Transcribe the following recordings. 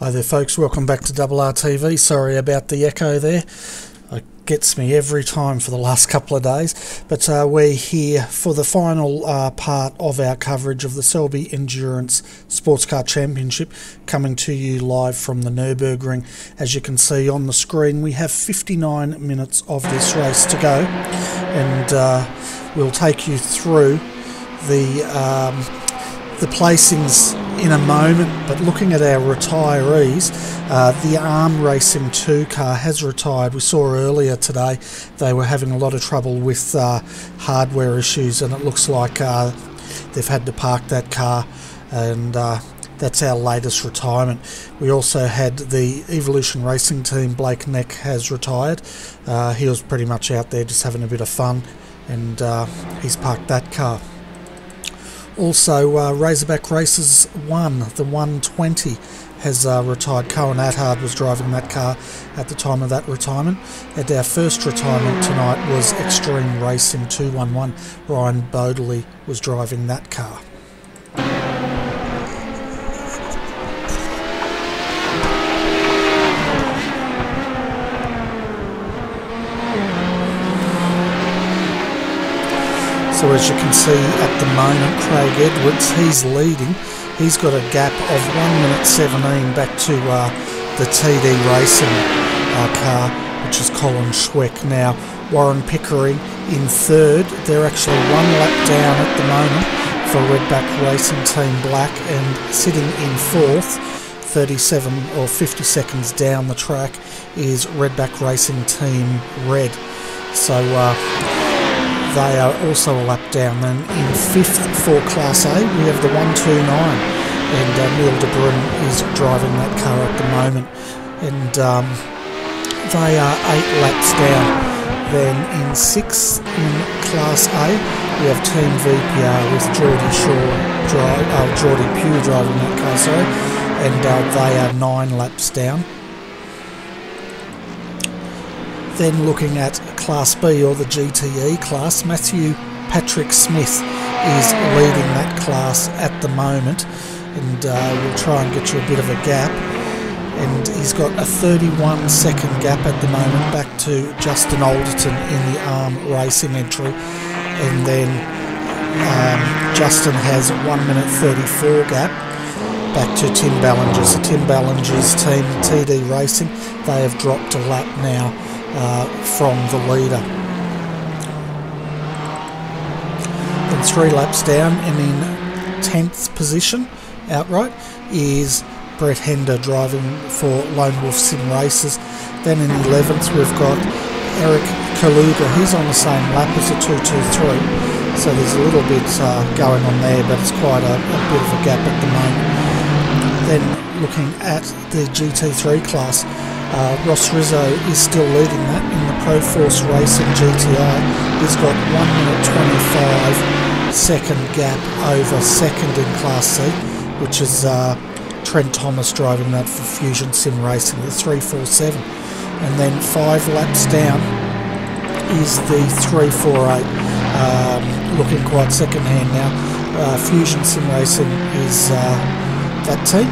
Hi there folks, welcome back to RRTV. Sorry about the echo there. It gets me every time for the last couple of days. But we're here for the final part of our coverage of the Selby Endurance Sportscar Championship, coming to you live from the Nurburgring. As you can see on the screen, we have 59 minutes of this race to go, and we'll take you through the placings in a moment. But looking at our retirees, the Arm Racing 2 car has retired. We saw earlier today they were having a lot of trouble with hardware issues, and it looks like they've had to park that car, and that's our latest retirement. We also had the Evolution Racing team, Blake Neck has retired. He was pretty much out there just having a bit of fun, and he's parked that car. Also, Razorback Races 1, the 120, has retired. Cohen Attard was driving that car at the time of that retirement. And our first retirement tonight was Extreme Racing 211. Ryan Bodley was driving that car. So as you can see at the moment, Craig Edwards, he's leading. He's got a gap of 1 minute 17 back to the TD Racing car, which is Colin Schweck. Now, Warren Pickering in third. They're actually 1 lap down at the moment for Redback Racing Team Black, and sitting in fourth, 37 or 50 seconds down the track, is Redback Racing Team Red. So they are also a lap down. Then in fifth for Class A, we have the 129, and Neil de Bruyn is driving that car at the moment, and they are 8 laps down. Then in sixth in Class A, we have Team VPR with Geordie Pugh driving that car, sorry, and they are 9 laps down. Then looking at Class B, or the GTE class, Matthew Patrick Smith is leading that class at the moment, and we'll try and get you a bit of a gap. And he's got a 31-second gap at the moment back to Justin Alderton in the Arm Racing entry, and then Justin has 1 minute 34 gap back to Tim Ballinger. So Tim Ballinger's team, TD Racing, they have dropped a lap now from the leader. Then 3 laps down, and in 10th position outright is Brett Hender driving for Lone Wolf Sim Races. Then in 11th we've got Eric Kaluga. He's on the same lap as the 223, so there's a little bit going on there, but it's quite a bit of a gap at the moment. Then looking at the GT3 class, Ross Rizzo is still leading that in the Pro Force Racing GTI. He's got 1 minute 25 second gap over second in Class C, which is Trent Thomas driving that for Fusion Sim Racing, the 347. And then 5 laps down is the 348, looking quite second hand now. Fusion Sim Racing is that team,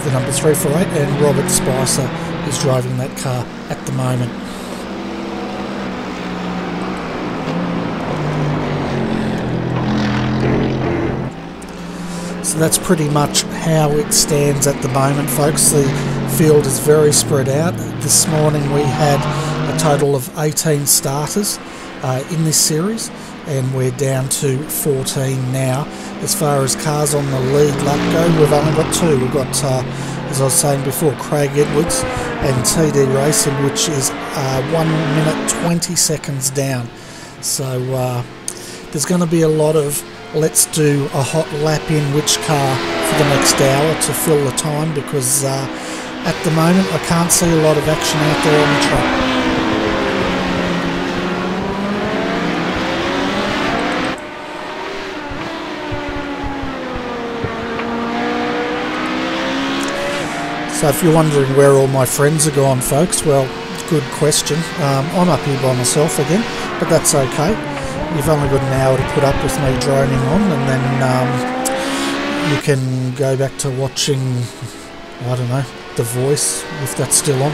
the number 348, and Robert Spicer is driving that car at the moment. So that's pretty much how it stands at the moment, folks. The field is very spread out. This morning we had a total of 18 starters in this series, and we're down to 14 now. As far as cars on the lead lap go, we've only got 2. We've got, as I was saying before, Craig Edwards and TD Racing, which is 1 minute 20 seconds down. So there's going to be a lot of let's do a hot lap in which car for the next hour to fill the time, because at the moment I can't see a lot of action out there on the track. So if you're wondering where all my friends are gone, folks, well, good question. I'm up here by myself again, but that's okay. You've only got an hour to put up with me droning on, and then you can go back to watching, I don't know, the voice if that's still on.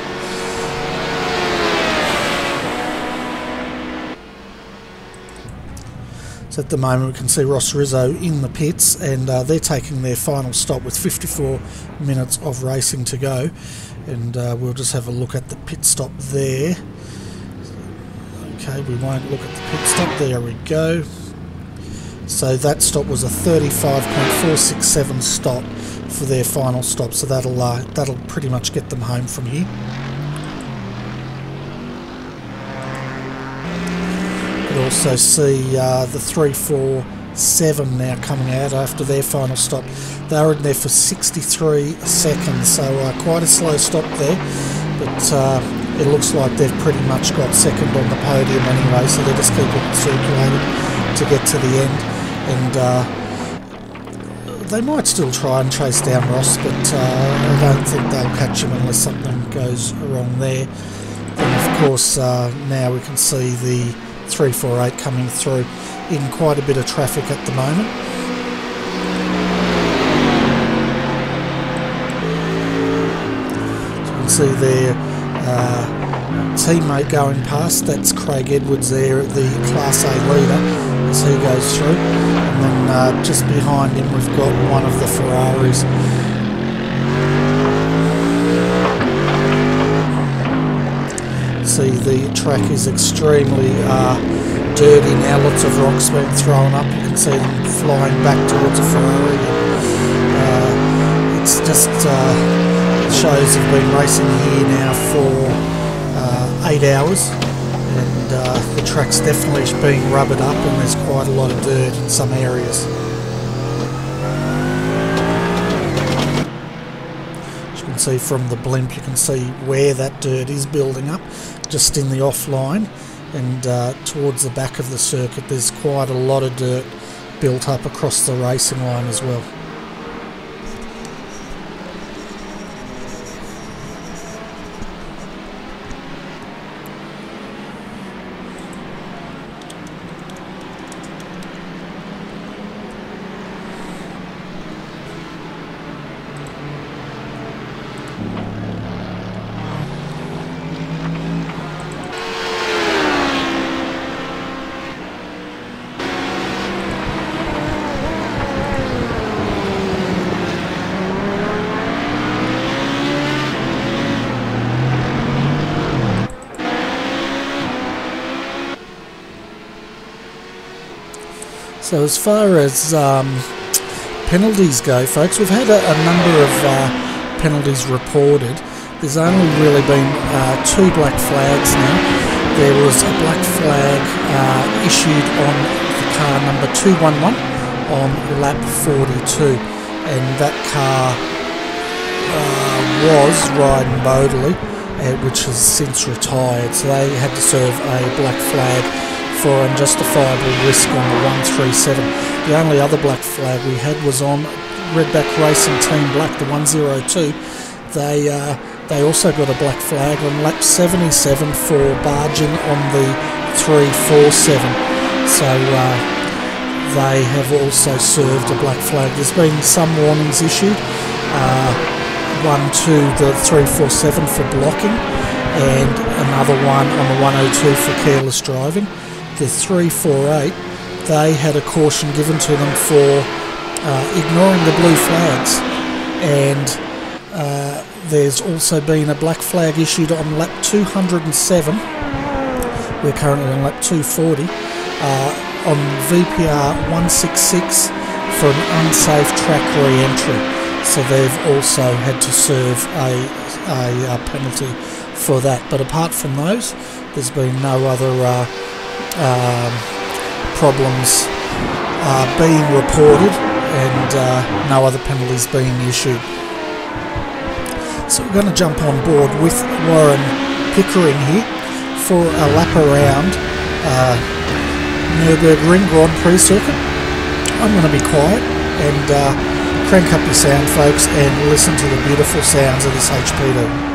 So at the moment we can see Ross Rizzo in the pits, and they're taking their final stop with 54 minutes of racing to go, and we'll just have a look at the pit stop there. Okay, we won't look at the pit stop. There we go. So that stop was a 35.467 stop for their final stop, so that'll pretty much get them home from here. You can also see the 347 now coming out after their final stop. They were in there for 63 seconds, so quite a slow stop there, but it looks like they've pretty much got second on the podium anyway, so they're just keeping it circulated to get to the end. And they might still try and chase down Ross, but I don't think they'll catch him unless something goes wrong there. And of course now we can see the 348 coming through in quite a bit of traffic at the moment. So you can see their teammate going past, that's Craig Edwards there, the Class A leader, as he goes through. And then just behind him we've got one of the Ferraris. See, the track is extremely dirty now, lots of rocks being thrown up. You can see them flying back towards a Ferrari. It's just it shows they've been racing here now for 8 hours, and the track's definitely being rubbered up, and there's quite a lot of dirt in some areas. As you can see from the blimp, you can see where that dirt is building up, just in the offline, and towards the back of the circuit there's quite a lot of dirt built up across the racing line as well. So as far as penalties go, folks, we've had a number of penalties reported. There's only really been 2 black flags now. There was a black flag issued on the car number 211 on lap 42, and that car was riding Bodley, which has since retired, so they had to serve a black flag for unjustifiable risk on the 137. The only other black flag we had was on Redback Racing Team Black, the 102. They also got a black flag on lap 77 for barging on the 347. So they have also served a black flag. There's been some warnings issued. One to the 347 for blocking, and another one on the 102 for careless driving. The 348, they had a caution given to them for ignoring the blue flags, and there's also been a black flag issued on lap 207. We're currently on lap 240 on VPR 166 for an unsafe track re-entry. So they've also had to serve a penalty for that. But apart from those, there's been no other problems being reported, and no other penalties being issued. So we're going to jump on board with Warren Pickering here for a lap around Nurburgring Grand Prix circuit. I'm going to be quiet and crank up your sound, folks, and listen to the beautiful sounds of this HPD.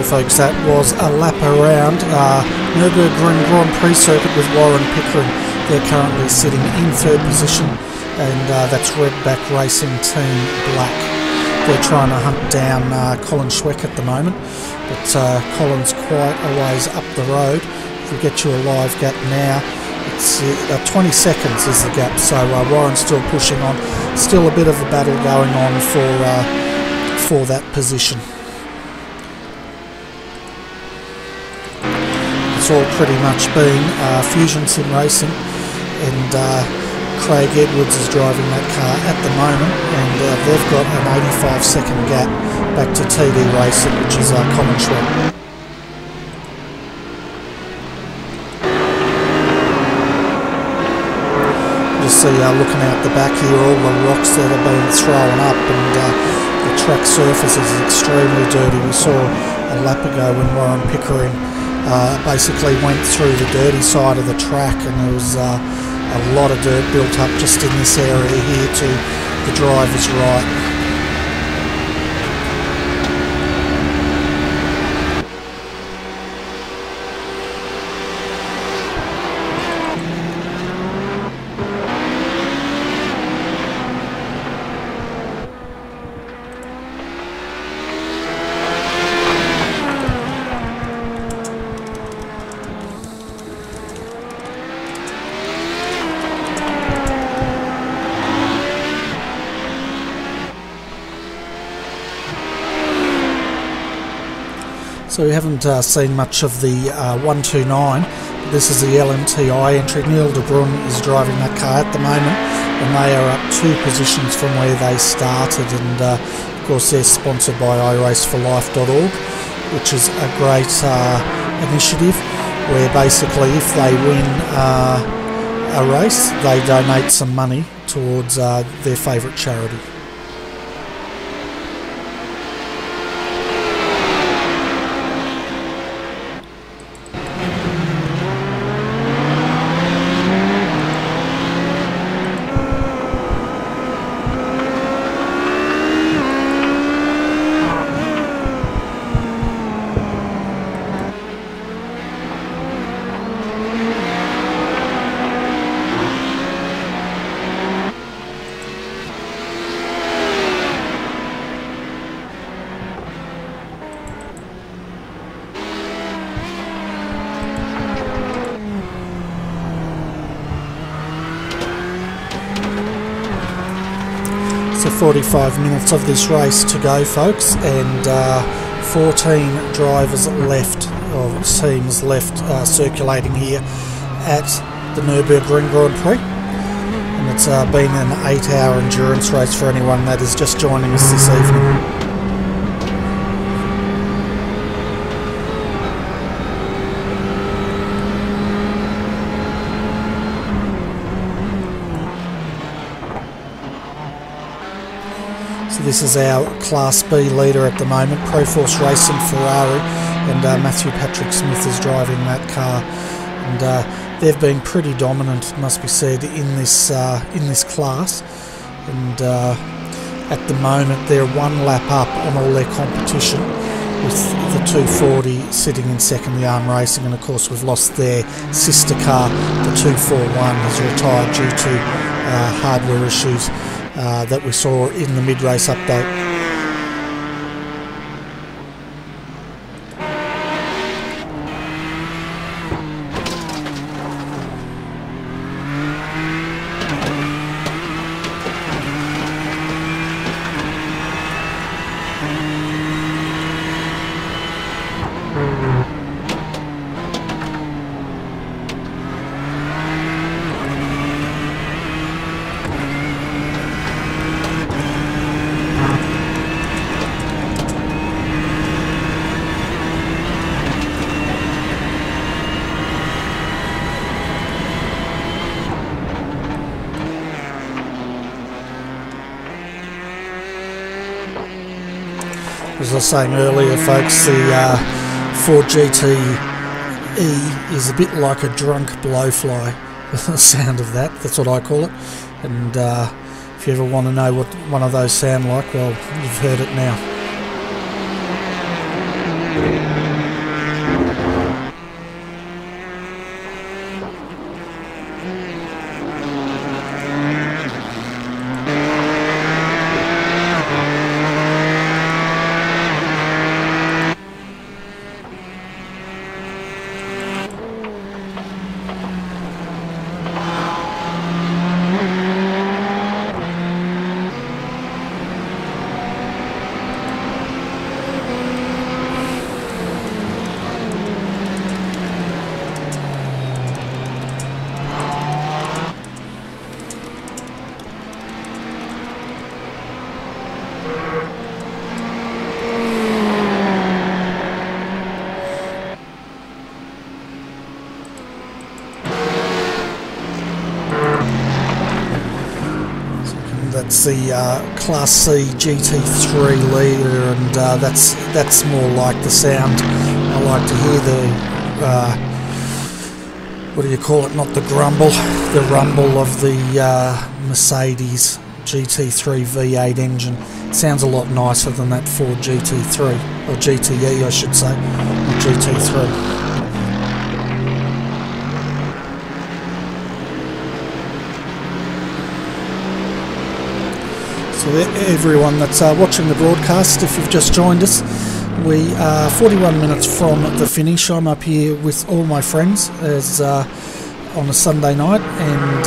So folks, that was a lap around Nurburgring Grand Prix circuit with Warren Pickering. They're currently sitting in 3rd position, and that's Redback Racing Team Black. They're trying to hunt down Colin Schweck at the moment, but Colin's quite a ways up the road. If we get you a live gap now, it's 20 seconds is the gap, so Warren's still pushing on. Still a bit of a battle going on for that position. It's all pretty much been Fusion Sim Racing, and Craig Edwards is driving that car at the moment, and they've got an 85-second gap back to TD Racing, which is Colin Schweck. See, looking out the back here, all the rocks that have been thrown up, and the track surface is extremely dirty. We saw a lap ago when Warren Pickering basically went through the dirty side of the track, and there was a lot of dirt built up just in this area here to the driver's right. So we haven't seen much of the 129. This is the LMTI entry. Neil de Bruin is driving that car at the moment, and they are up 2 positions from where they started, and of course they're sponsored by iRaceforLife.org, which is a great initiative where basically if they win a race, they donate some money towards their favourite charity. So 45 minutes of this race to go, folks, and 14 drivers left, or teams left, circulating here at the Nurburgring Grand Prix. And it's been an 8-hour endurance race for anyone that is just joining us this evening. This is our Class B leader at the moment, Proforce Racing Ferrari, and Matthew Patrick Smith is driving that car, and they've been pretty dominant, it must be said, in this class, and at the moment they're 1 lap up on all their competition, with the 240 sitting in second, the Arm Racing, and of course we've lost their sister car, the 241 has retired due to hardware issues that we saw in the mid-race update. As I was saying earlier, folks, the Ford GTE is a bit like a drunk blowfly. The sound of that, that's what I call it. And if you ever want to know what one of those sound like, well, you've heard it now. it's the Class C GT3 leader, and that's more like the sound. I like to hear the what do you call it? Not the grumble, the rumble of the Mercedes GT3 V8 engine. It sounds a lot nicer than that Ford GT3, or GTE I should say, not GT3. So everyone that's watching the broadcast, if you've just joined us, we are 41 minutes from the finish. I'm up here with all my friends as on a Sunday night, and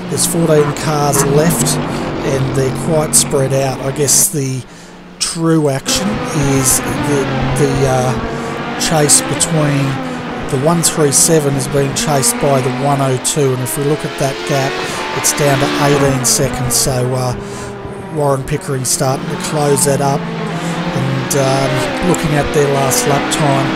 there's 14 cars left, and they're quite spread out. I guess the true action is the chase between the 137 is being chased by the 102, and if we look at that gap, it's down to 18 seconds. So Warren Pickering starting to close that up, and looking at their last lap time,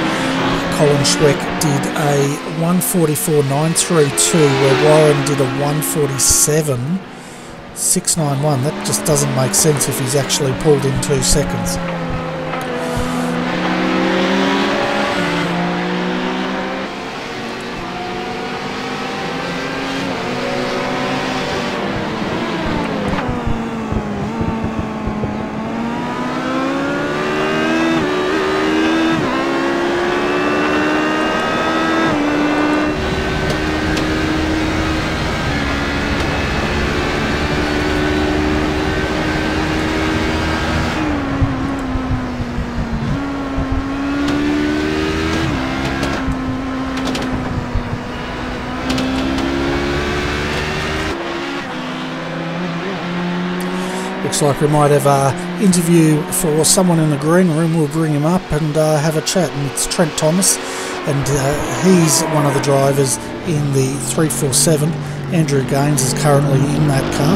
Colin Schweck did a 1:44.932 where Warren did a 1:47.691. That just doesn't make sense if he's actually pulled in 2 seconds. Looks like we might have an interview for someone in the green room. We'll bring him up and have a chat. And it's Trent Thomas, and he's one of the drivers in the 347. Andrew Gaines is currently in that car.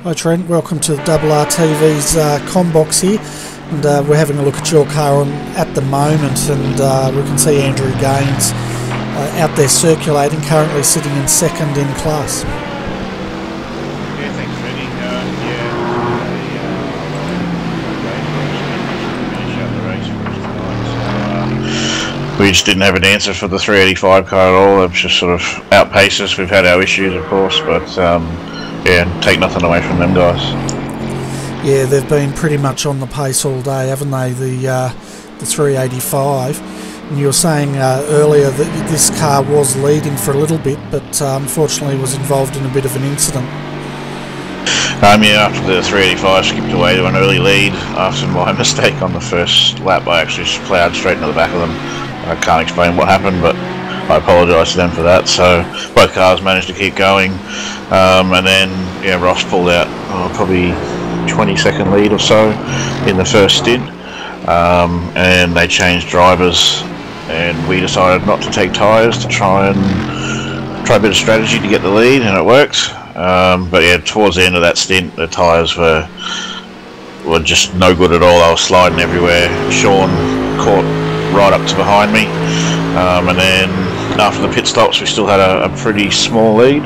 Hi Trent, welcome to RRTV's Combox here. And we're having a look at your car at the moment, and we can see Andrew Gaines out there circulating, currently sitting in second in class. Yeah, thanks, Freddie. We just didn't have an answer for the 385 car at all. It just sort of outpaced us. We've had our issues, of course, but yeah, take nothing away from them guys. Yeah, they've been pretty much on the pace all day, haven't they, the 385. And you were saying earlier that this car was leading for a little bit, but unfortunately was involved in a bit of an incident. Yeah, after the 385 skipped away to an early lead after my mistake on the first lap. I actually just ploughed straight into the back of them. I can't explain what happened, but I apologise to them for that. So both cars managed to keep going, and then yeah, Ross pulled out probably 20-second lead or so in the first stint, and they changed drivers, and we decided not to take tyres to try a bit of strategy to get the lead, and it worked. But yeah, towards the end of that stint, the tyres were just no good at all. I was sliding everywhere. Sean caught right up to behind me, and then after the pit stops, we still had a pretty small lead.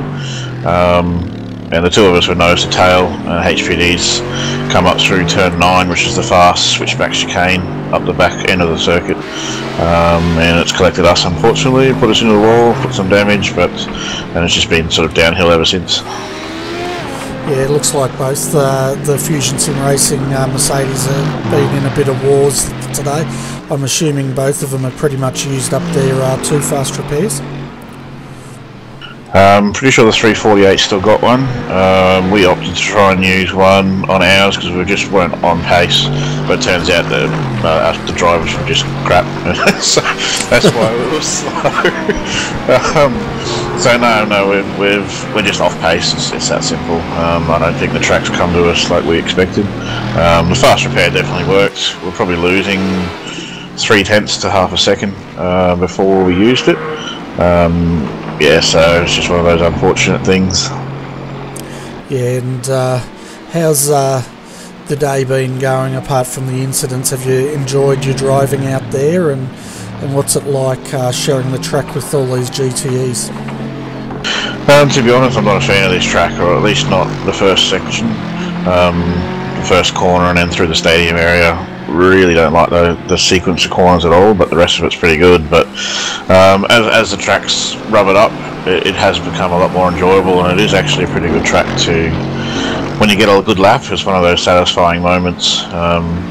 And the two of us were nose to tail. HPD's come up through turn 9, which is the fast switchback chicane up the back end of the circuit, and it's collected us, unfortunately, put us into the wall, put some damage, and it's just been sort of downhill ever since. Yeah, it looks like both the Fusion Sim Racing Mercedes have been in a bit of wars today. I'm assuming both of them have pretty much used up their 2 fast repairs. I'm pretty sure the 348 still got one. We opted to try and use one on ours because we just weren't on pace, but it turns out that the drivers were just crap, so that's why we were slow. So no, we're just off pace. It's that simple. I don't think the track's come to us like we expected. The fast repair definitely worked. We're probably losing 0.3 to half a second before we used it. Yeah, so it's just one of those unfortunate things. Yeah, and how's the day been going apart from the incidents? Have you enjoyed your driving out there, and and what's it like sharing the track with all these GTEs? To be honest, I'm not a fan of this track, or at least not the first section. The first corner and then through the stadium area. Really don't like the sequence of corners at all, but the rest of it's pretty good. But as the tracks rub it up, it has become a lot more enjoyable, and it is actually a pretty good track to, when you get a good lap, it's one of those satisfying moments.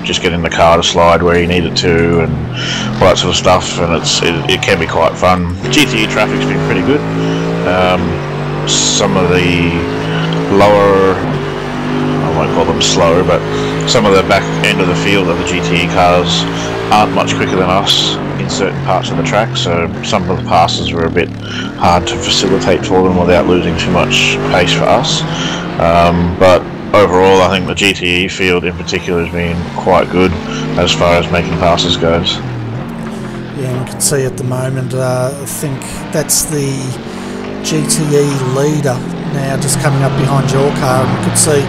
Just getting the car to slide where you need it to, and all that sort of stuff, and it can be quite fun. GTE traffic's been pretty good. Some of the lower, I won't call them slow, but some of the back end of the field of the GTE cars aren't much quicker than us in certain parts of the track, so some of the passes were a bit hard to facilitate for them without losing too much pace for us. But overall, I think the GTE field in particular has been quite good as far as making passes goes. Yeah, and you can see at the moment, I think that's the GTE leader now, just coming up behind your car, and you can see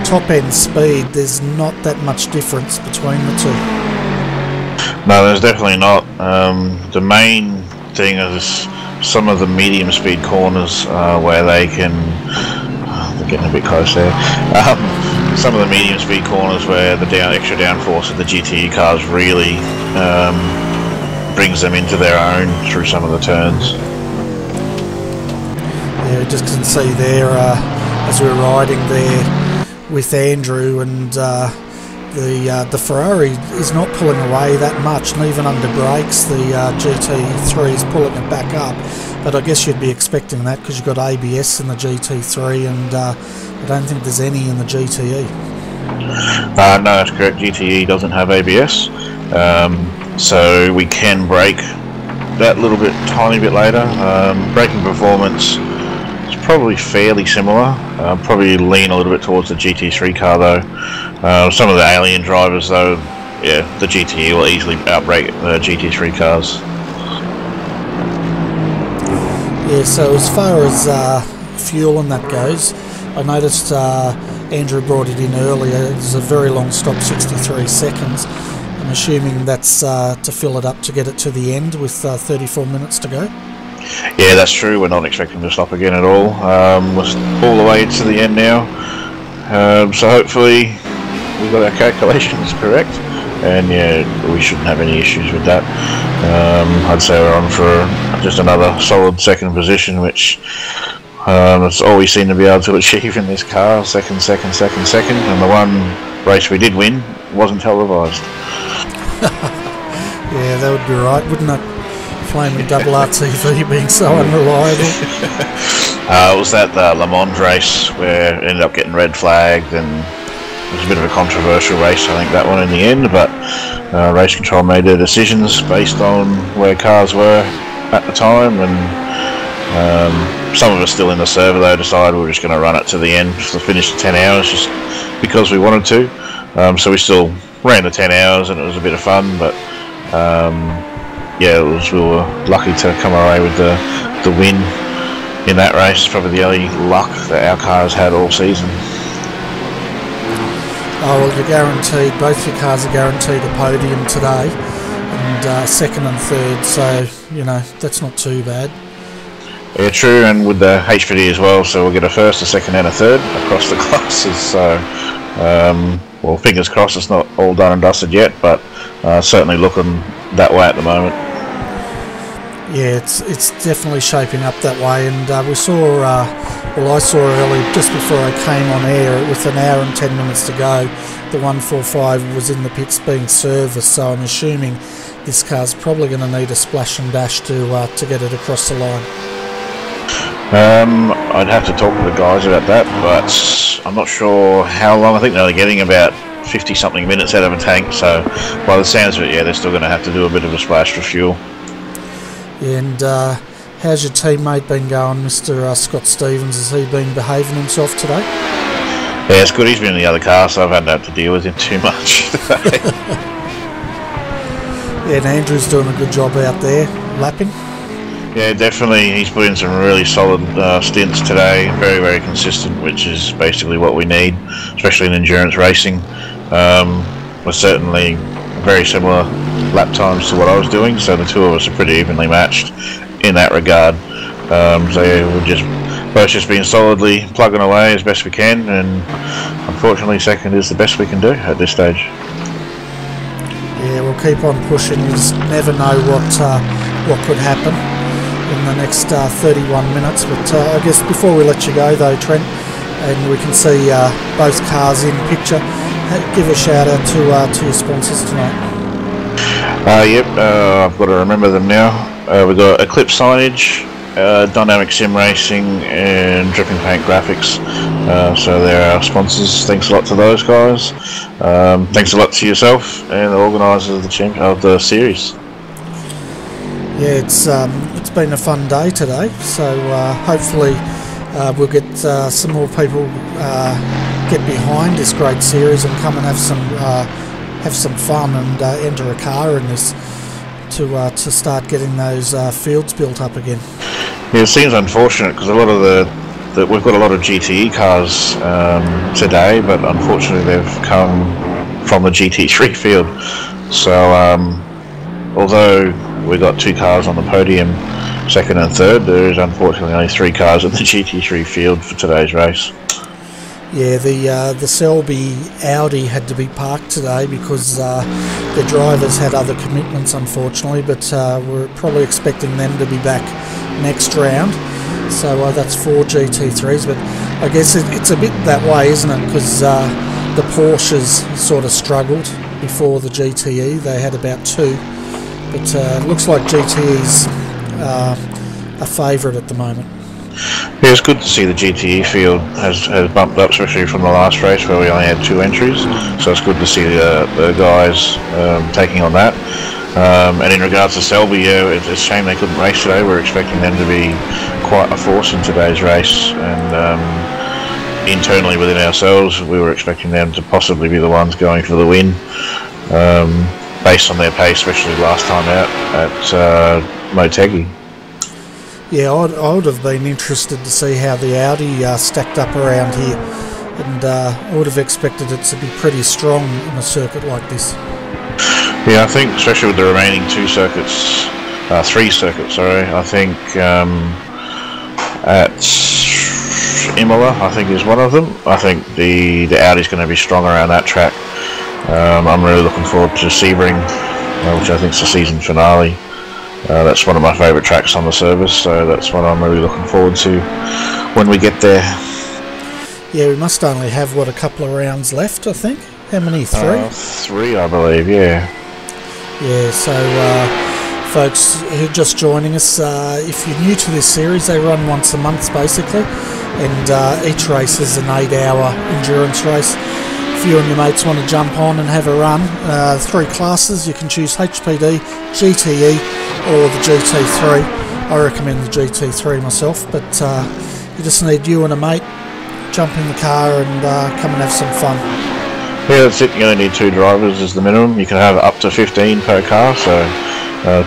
top end speed, there's not that much difference between the two. No, there's definitely not. The main thing is some of the medium speed corners where they can, they're getting a bit close there, some of the medium speed corners where the extra downforce of the GTE cars really brings them into their own through some of the turns. Yeah, you just can see there as we're riding there with Andrew, and the Ferrari is not pulling away that much, and even under brakes the GT3 is pulling it back up. But I guess you'd be expecting that because you've got ABS in the GT3, and I don't think there's any in the GTE. No, that's correct. GTE doesn't have ABS, so we can brake that little bit, tiny bit later. Braking performance is probably fairly similar. Probably lean a little bit towards the GT3 car though. Some of the alien drivers though, yeah, the GTE will easily outbrake the GT3 cars. Yeah, so as far as fuel and that goes, I noticed Andrew brought it in earlier. It's a very long stop, 63 seconds. I'm assuming that's to fill it up to get it to the end with 34 minutes to go. Yeah, that's true. We're not expecting to stop again at all. We're all the way to the end now. So hopefully we got our calculations correct. And yeah, we shouldn't have any issues with that. I'd say we're on for just another solid second position, which that's all we seem to be able to achieve in this car. Second. And the one race we did win wasn't televised. Yeah, that would be right, wouldn't it? Flaming double RTV being so unreliable. It was that Le Mans race where it ended up getting red flagged, and it was a bit of a controversial race, I think, that one in the end, but race control made their decisions based on where cars were at the time, and some of us still in the server though decided we were just going to run it to the end to finish the 10 hours just because we wanted to. So we still ran the 10 hours and it was a bit of fun, but yeah, we were lucky to come away with the win in that race. Probably the only luck that our cars had all season. Oh, well, you're guaranteed, both your cars are guaranteed a podium today, and second and third, so, you know, that's not too bad. Yeah, true, and with the HPD as well, so we'll get a first, a second and a third across the classes, so, well, fingers crossed it's not all done and dusted yet, but certainly looking that way at the moment. Yeah, it's definitely shaping up that way, and we saw, well, I saw early, just before I came on air, with an hour and 10 minutes to go, the 145 was in the pits being serviced, so I'm assuming this car's probably going to need a splash and dash to get it across the line. I'd have to talk to the guys about that, but I'm not sure how long. I think they're getting about 50-something minutes out of a tank, so by the sounds of it, yeah, they're still going to have to do a bit of a splash for fuel. And how's your teammate been going, Mr. Scott Stevens? Has he been behaving himself today? Yeah, it's good. He's been in the other car, so I've had to deal with him too much today. Yeah, and Andrew's doing a good job out there, lapping. Yeah, definitely. He's put in some really solid stints today. Very, very consistent, which is basically what we need, especially in endurance racing. We're certainly very similar lap times to what I was doing, so the two of us are pretty evenly matched in that regard. So yeah, we've both been solidly plugging away as best we can, and unfortunately second is the best we can do at this stage. Yeah, we'll keep on pushing. You just never know what could happen in the next 31 minutes. But I guess before we let you go though, Trent, and we can see both cars in picture, give a shout out to your sponsors tonight. Yep, I've got to remember them now. We've got Eclipse Signage, Dynamic Sim Racing, and Dripping Paint Graphics. So they're our sponsors. Thanks a lot to those guys. Thanks a lot to yourself and the organisers of the series. Yeah, it's been a fun day today. So hopefully we'll get some more people get behind this great series and come and have some fun and enter a car in this to start getting those fields built up again. Yeah, it seems unfortunate because a lot of we've got a lot of GTE cars today, but unfortunately they've come from the GT3 field. So although we got 2 cars on the podium, second and third, there is unfortunately only 3 cars in the GT3 field for today's race. Yeah, the Selby Audi had to be parked today because the drivers had other commitments, unfortunately, but we're probably expecting them to be back next round. So that's 4 GT3s, but I guess it's a bit that way, isn't it? Because the Porsches sort of struggled before the GTE. They had about 2, but it looks like GTE's a favourite at the moment. Yeah, it's good to see the GTE field has bumped up, especially from the last race where we only had 2 entries. So it's good to see the guys taking on that. And in regards to Selby, yeah, it's a shame they couldn't race today. We're expecting them to be quite a force in today's race, and internally within ourselves, we were expecting them to possibly be the ones going for the win, based on their pace, especially last time out at Motegi. Yeah, I would have been interested to see how the Audi stacked up around here, and I would have expected it to be pretty strong in a circuit like this. Yeah, I think especially with the remaining 3 circuits, I think at Imola, I think is one of them. I think the Audi's going to be strong around that track. I'm really looking forward to Sebring, which I think is the season finale. That's one of my favourite tracks on the service, so that's what I'm really looking forward to when we get there. Yeah, we must only have, a couple of rounds left, I think. How many? 3? 3, I believe, yeah. Yeah, so folks who are just joining us, if you're new to this series, they run once a month basically, and each race is an 8-hour endurance race. If you and your mates want to jump on and have a run, 3 classes, you can choose HPD, GTE or the GT3. I recommend the GT3 myself, but you just need you and a mate, jump in the car and come and have some fun. Yeah, that's it. You only need 2 drivers as the minimum. You can have up to 15 per car, so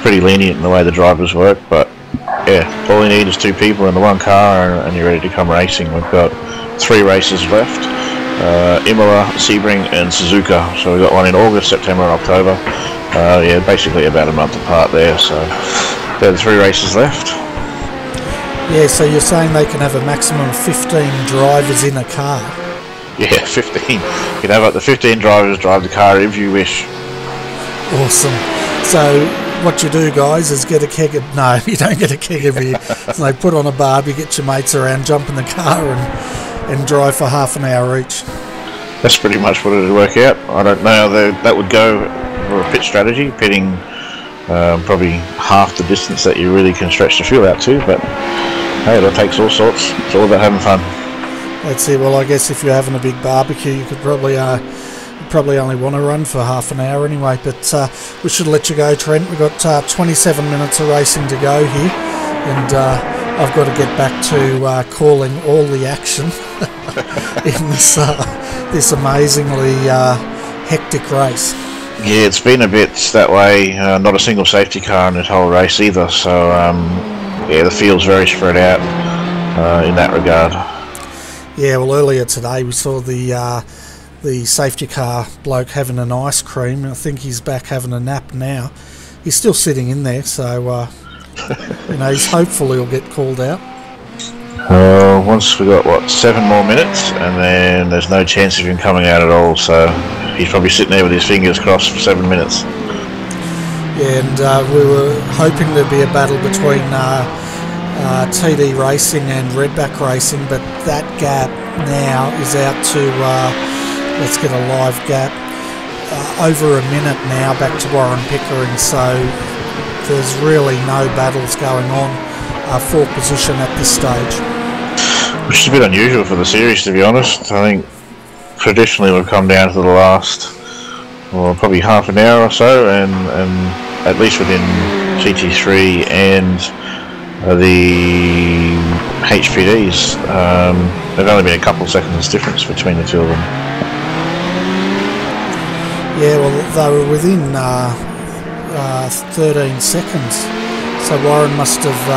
pretty lenient in the way the drivers work. But yeah, all you need is 2 people in the 1 car, and you're ready to come racing. We've got 3 races left: Imola, Sebring, and Suzuka. So we've got one in August, September, and October. Yeah, basically about a month apart there. So there are the 3 races left. Yeah, so you're saying they can have a maximum of 15 drivers in a car? Yeah, 15. You can have up to 15 drivers drive the car if you wish. Awesome. So what you do, guys, is get a keg of... No, you don't get a keg of beer. So put on a barbie, get your mates around, jump in the car and drive for half an hour each. That's pretty much what it would work out. I don't know how that would go for a pit strategy, pitting probably half the distance that you really can stretch the fuel out to, but hey, it takes all sorts. It's all about having fun. That's it. Well, I guess if you're having a big barbecue, you could probably only want to run for half an hour anyway. But we should let you go, Trent. We've got 27 minutes of racing to go here, and I've got to get back to calling all the action in this amazingly hectic race. Yeah, it's been a bit that way. Not a single safety car in this whole race either. So yeah, the field's very spread out in that regard. Yeah, well, earlier today we saw the the safety car bloke having an ice cream. I think he's back having a nap now. He's still sitting in there, so he's hopeful he'll get called out. Once we got 7 more minutes, and then there's no chance of him coming out at all. So he's probably sitting there with his fingers crossed for 7 minutes. Yeah, and we were hoping there'd be a battle between TD Racing and Redback Racing, but that gap now is out to, let's get a live gap, over a minute now back to Warren Pickering, so there's really no battles going on for position at this stage. Which is a bit unusual for the series, to be honest. I think traditionally we've come down to the last, probably half an hour or so, and at least within GT3 and the HPDs, there've only been a couple of seconds difference between the two of them. Yeah, well, they were within 13 seconds, so Warren must have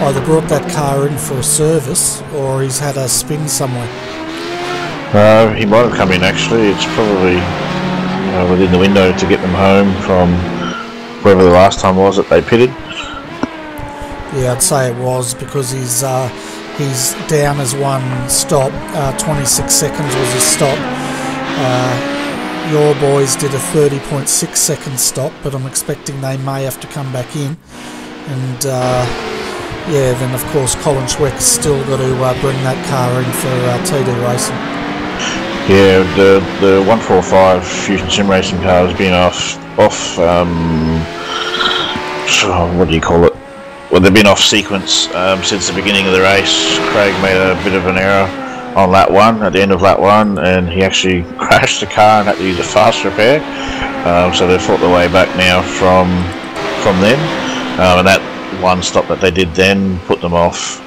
either brought that car in for a service or he's had a spin somewhere. He might have come in actually. It's probably within the window to get them home from wherever the last time was that they pitted. Yeah, I'd say it was, because he's down as one stop. 26 seconds was his stop. Your boys did a 30.6 second stop, but I'm expecting they may have to come back in. And then of course Colin Schweck's still got to bring that car in for TD Racing. Yeah, the 145 Fusion Sim Racing car has been off. What do you call it? Well, they've been off sequence since the beginning of the race. Craig made a bit of an error on lap 1, at the end of lap 1, and he actually crashed the car and had to use a fast repair. So they've fought their way back now from then, and that one stop that they did then put them off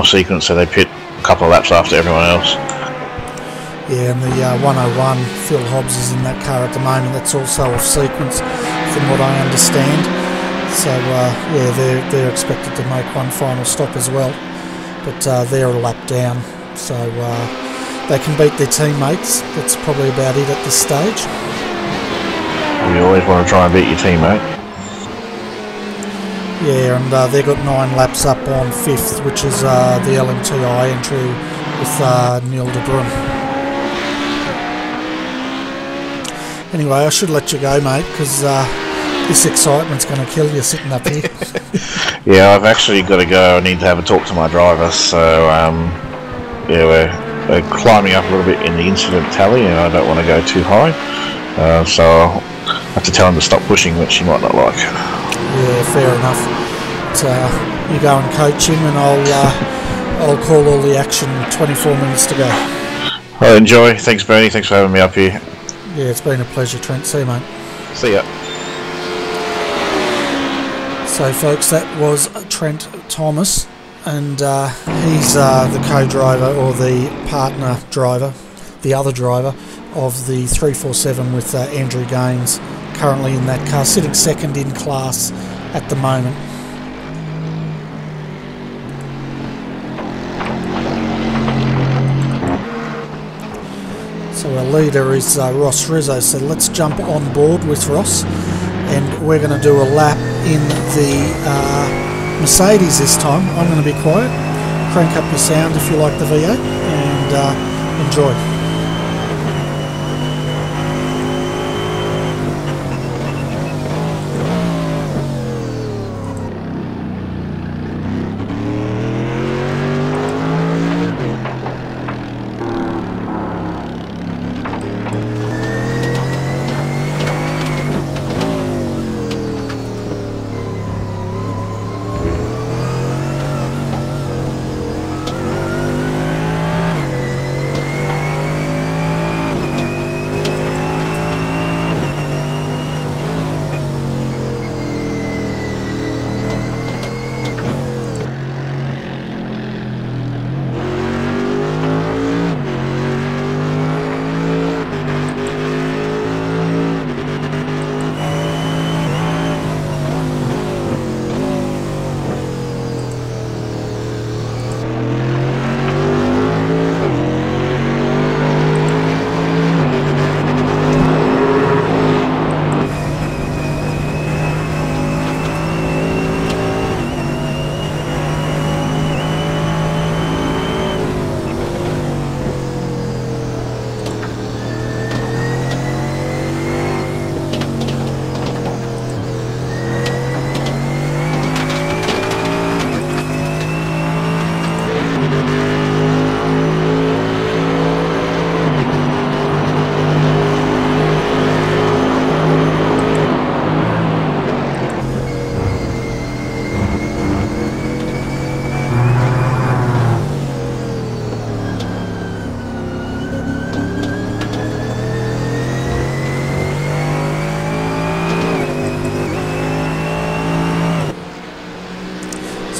sequence, so they pit a couple of laps after everyone else. Yeah, and the 101 Phil Hobbs is in that car at the moment. That's also off sequence, from what I understand. So they're expected to make one final stop as well, but they're a lap down, so they can beat their teammates. That's probably about it at this stage. You always want to try and beat your teammate. Yeah, and they've got 9 laps up on 5th, which is the LMTI entry with Neil de Bruin. Anyway, I should let you go, mate, because this excitement's going to kill you sitting up here. Yeah, I've actually got to go. I need to have a talk to my driver. So, we're climbing up a little bit in the incident tally, and I don't want to go too high. So I'll have to tell him to stop pushing, which he might not like. Yeah, fair enough. But, you go and coach him, and I'll call all the action. 24 minutes to go. Well, enjoy. Thanks, Bernie. Thanks for having me up here. Yeah, it's been a pleasure, Trent. See you, mate. See ya. So folks, that was Trent Thomas, and he's the co-driver, or the partner driver, the other driver of the 347 with Andrew Gaines, currently in that car, sitting second in class at the moment. So our leader is Ross Rizzo, so let's jump on board with Ross, and we're going to do a lap in the Mercedes this time. I'm going to be quiet, crank up your sound if you like the V8, and enjoy.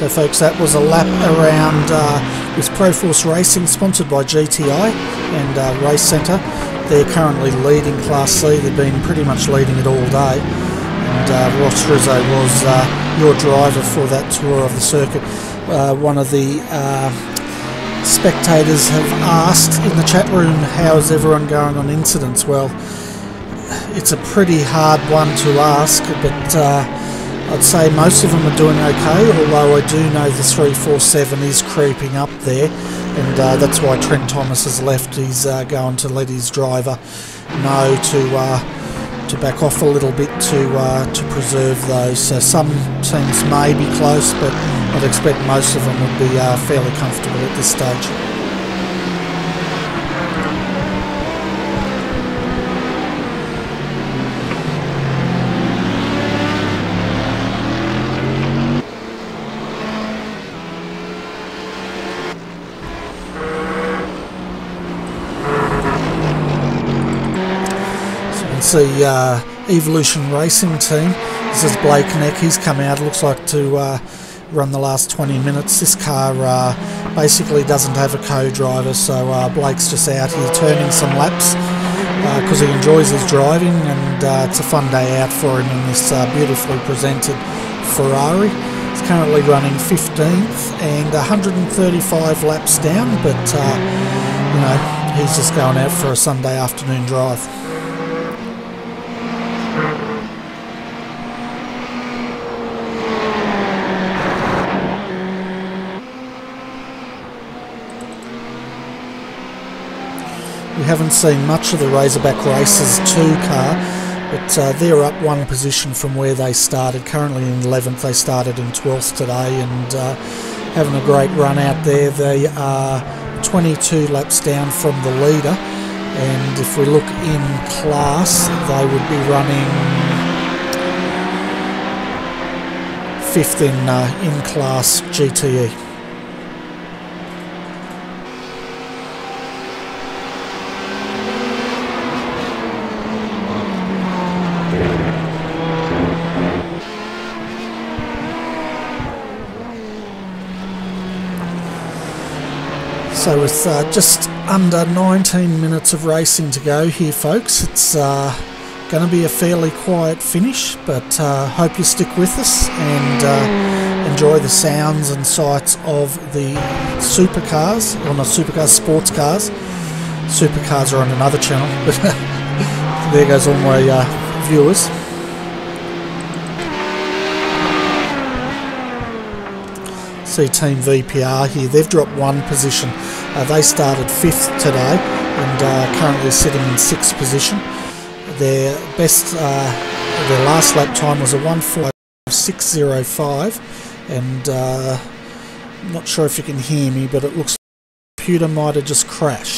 So folks, that was a lap around with Proforce Racing, sponsored by GTI and Race Centre. They're currently leading Class C. They've been pretty much leading it all day. And Ross Rizzo was your driver for that tour of the circuit. One of the spectators have asked in the chat room, how's everyone going on incidents? Well, it's a pretty hard one to ask, but I'd say most of them are doing okay, although I do know the 347 is creeping up there, and that's why Trent Thomas has left. He's going to let his driver know to back off a little bit to preserve those. So some teams may be close, but I'd expect most of them would be fairly comfortable at this stage. The Evolution Racing team. This is Blake Neck. He's come out, looks like, to run the last 20 minutes. This car basically doesn't have a co-driver, so Blake's just out here turning some laps because he enjoys his driving, and it's a fun day out for him in this beautifully presented Ferrari. He's currently running 15th and 135 laps down, but you know, he's just going out for a Sunday afternoon drive. We haven't seen much of the Razorback Racers 2 car, but they're up one position from where they started. Currently in 11th, they started in 12th today, and having a great run out there. They are 22 laps down from the leader, and if we look in class, they would be running 5th in class GTE. So with just under 19 minutes of racing to go here, folks, it's going to be a fairly quiet finish, but hope you stick with us and enjoy the sounds and sights of the supercars, or not supercars, sports cars. Supercars are on another channel, but there goes all my viewers. See Team VPR here, they've dropped one position. They started 5th today and currently sitting in 6th position. Their best, their last lap time was a 1:46.05, and I'm not sure if you can hear me, but it looks like the computer might have just crashed.